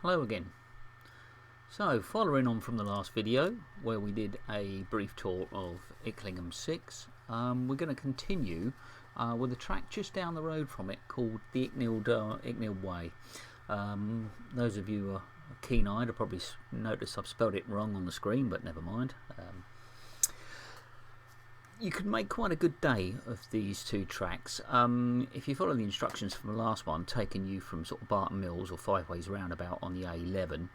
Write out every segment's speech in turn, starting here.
Hello again. So, following on from the last video where we did a brief tour of Icknield 6, we're going to continue with a track just down the road from it called the Icknield Way. Those of you who are keen-eyed will probably notice I've spelled it wrong on the screen, but never mind. You can make quite a good day of these two tracks. If you follow the instructions from the last one, taking you from sort of Barton Mills or Five Ways roundabout on the A11,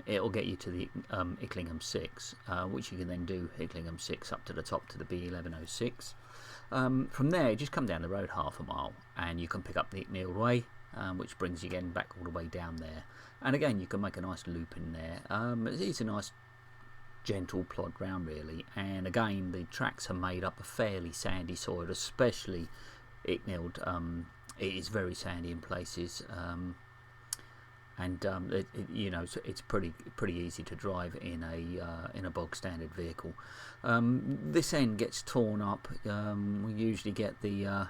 it'll get you to the Icknield 6, which you can then do Icknield 6 up to the top to the B1106. From there, just come down the road half a mile and you can pick up the Icknield Way, which brings you again back all the way down there. And again, you can make a nice loop in there. It's a nice gentle plod round really, and again the tracks are made up of fairly sandy soil, especially Icknield. It is very sandy in places, and it's pretty easy to drive in a bog standard vehicle. This end gets torn up. We usually get the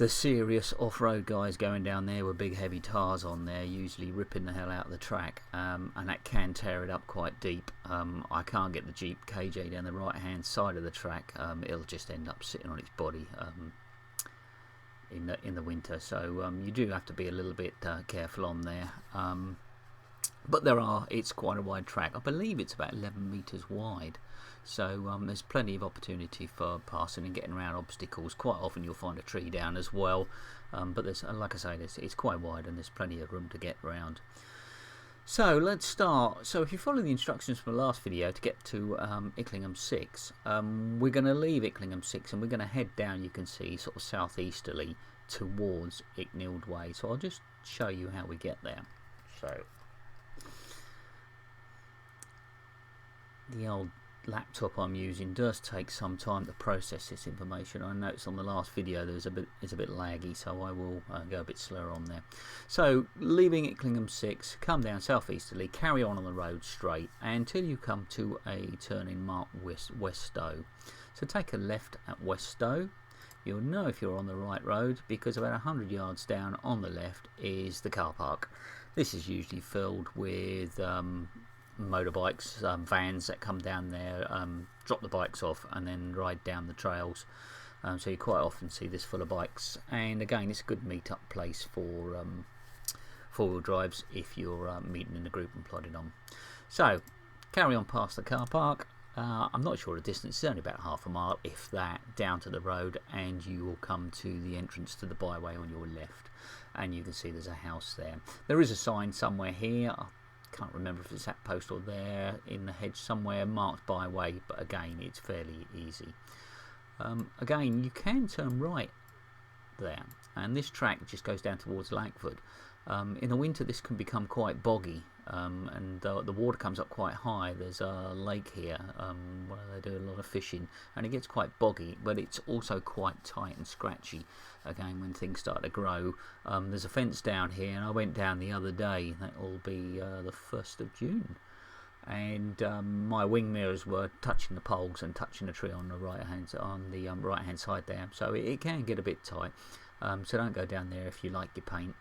serious off-road guys going down there with big heavy tires on there, usually ripping the hell out of the track, and that can tear it up quite deep. I can't get the Jeep KJ down the right hand side of the track. It'll just end up sitting on its body in the winter, so you do have to be a little bit careful on there. But it's quite a wide track. I believe it's about 11 metres wide, so there's plenty of opportunity for passing and getting around obstacles. Quite often you'll find a tree down as well, but there's, like I say, it's quite wide and there's plenty of room to get around. So let's start. So if you follow the instructions from the last video to get to Icknield 6, we're going to leave Icknield 6 and we're going to head down, you can see, sort of southeasterly towards Icknield Way. So I'll just show you how we get there. So the old laptop I'm using does take some time to process this information. I noticed on the last video it's a bit laggy, so I will go a bit slower on there. So leaving Icknield 6, come down southeasterly, carry on the road straight until you come to a turning marked West Stowe. So take a left at West Stowe. You'll know if you're on the right road because about 100 yards down on the left is the car park. This is usually filled with motorbikes, vans that come down there, drop the bikes off and then ride down the trails. So you quite often see this full of bikes, and again it's a good meet up place for four-wheel drives if you're meeting in a group and plodding on. So carry on past the car park. I'm not sure the distance, it's only about half a mile if that, down to the road, and you will come to the entrance to the byway on your left, and you can see there's a house there. There is a sign somewhere here. Can't remember if it's that post or there in the hedge somewhere marked byway, but again it's fairly easy. Again, you can turn right there, and this track just goes down towards Langford. In the winter this can become quite boggy, and the water comes up quite high. There's a lake here where they do a lot of fishing, and it gets quite boggy, but it's also quite tight and scratchy again when things start to grow. There's a fence down here, and I went down the other day. That will be the 1st of June, and my wing mirrors were touching the poles and touching the tree on the right hand side there, so it can get a bit tight. So don't go down there if you like your paint.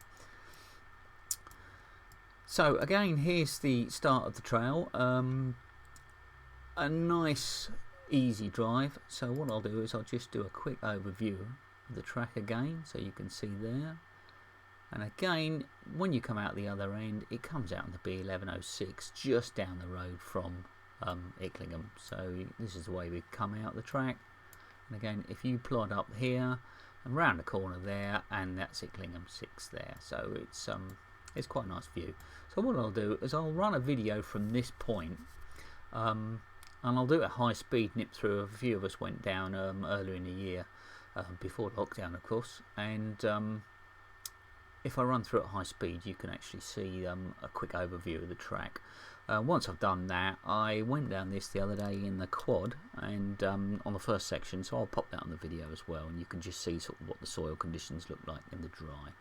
So again, here's the start of the trail. A nice easy drive. So what I'll do is I'll just do a quick overview of the track again, so you can see there. And again, when you come out the other end, it comes out on the B1106 just down the road from Icknield. So this is the way we come out the track. And again, if you plod up here and round the corner there, and that's Icknield 6 there. So it's quite a nice view. So what I'll do is I'll run a video from this point, and I'll do it at high speed, nip through. A few of us went down earlier in the year, before lockdown of course, and if I run through at high speed you can actually see a quick overview of the track. Once I've done that, I went down this the other day in the quad, and on the first section, so I'll pop that on the video as well, and you can just see sort of what the soil conditions look like in the dry.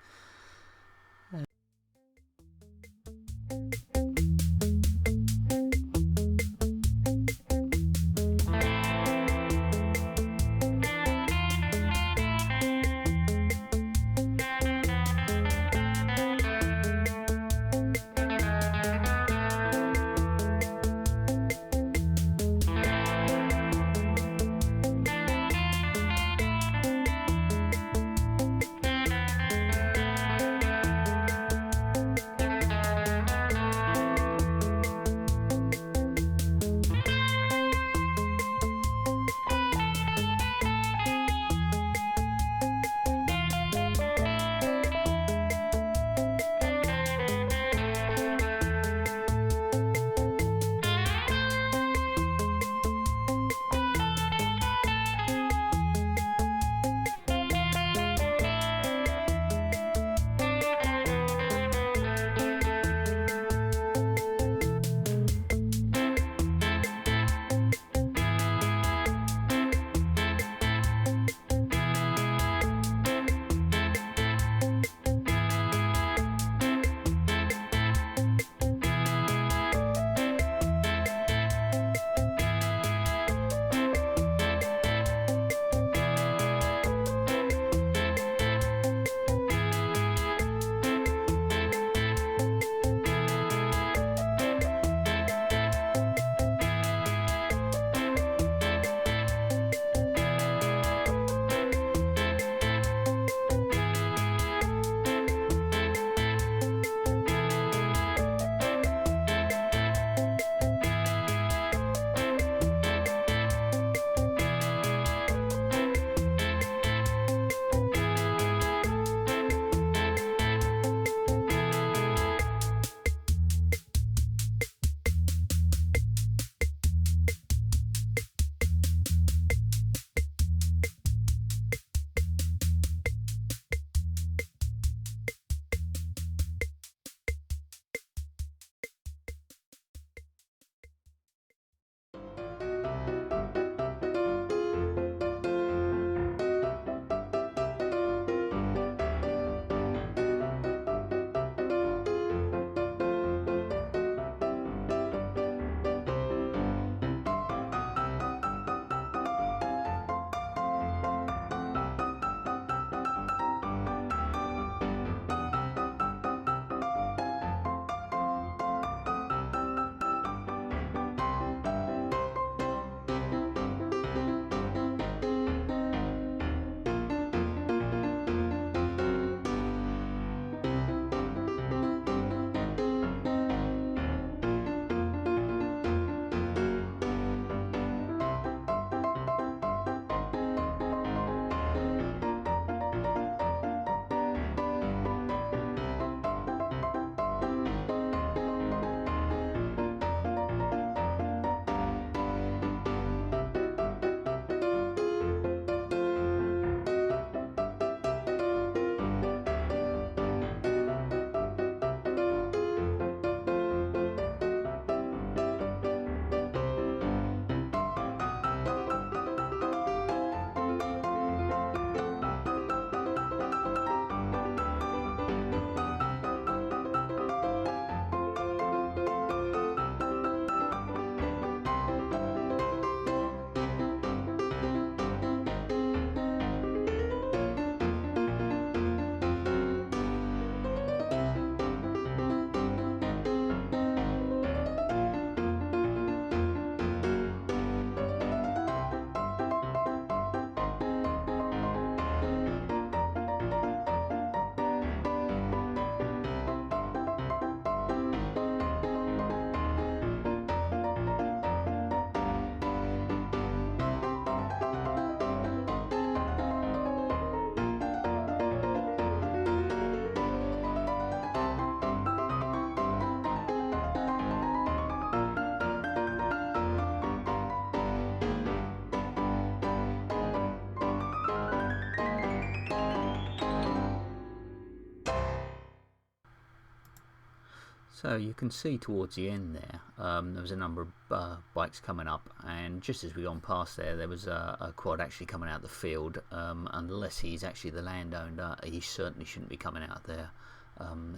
So you can see towards the end there, there was a number of bikes coming up, and just as we gone past there was a quad actually coming out of the field. Unless he's actually the landowner, he certainly shouldn't be coming out there.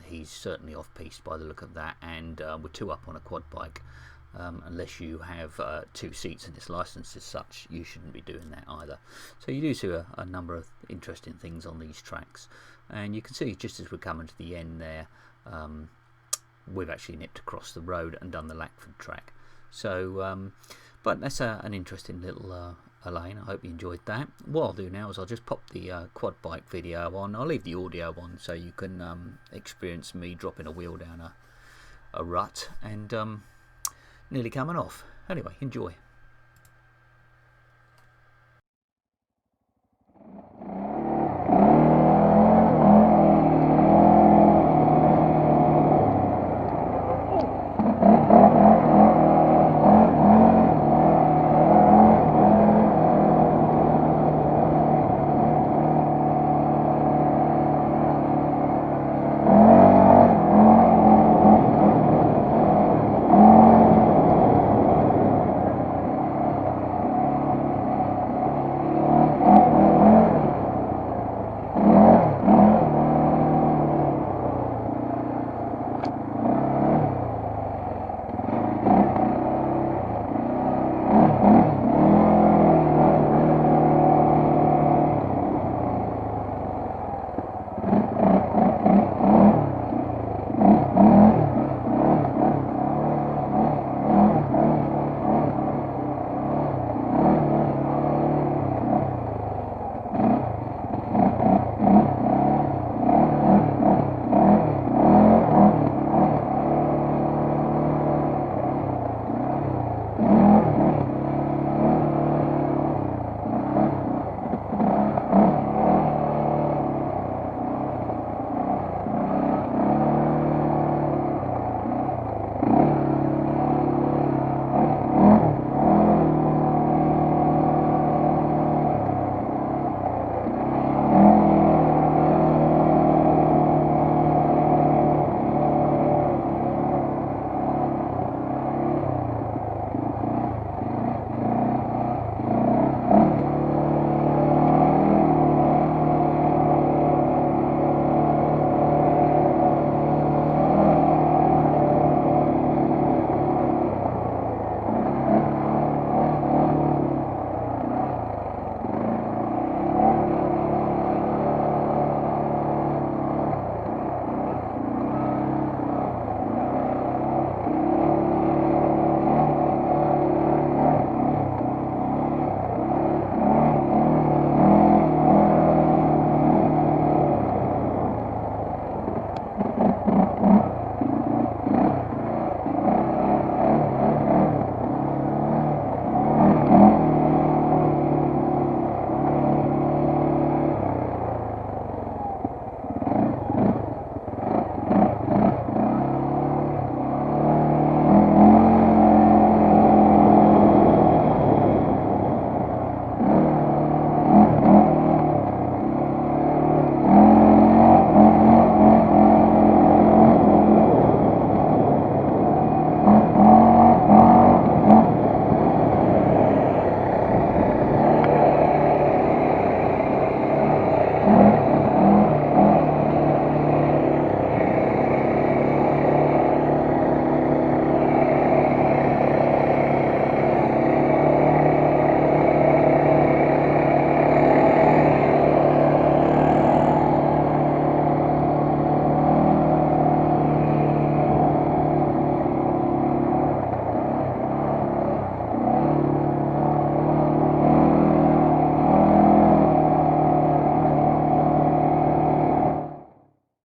He's certainly off-piste by the look of that, and we're 2 up on a quad bike. Unless you have 2 seats and it's licensed as such, you shouldn't be doing that either. So you do see a number of interesting things on these tracks, and you can see just as we're coming to the end there, we've actually nipped across the road and done the Lackford track. So but that's an interesting little lane. I hope you enjoyed that. What I'll do now is I'll just pop the quad bike video on. I'll leave the audio on so you can experience me dropping a wheel down a rut and nearly coming off. Anyway, enjoy.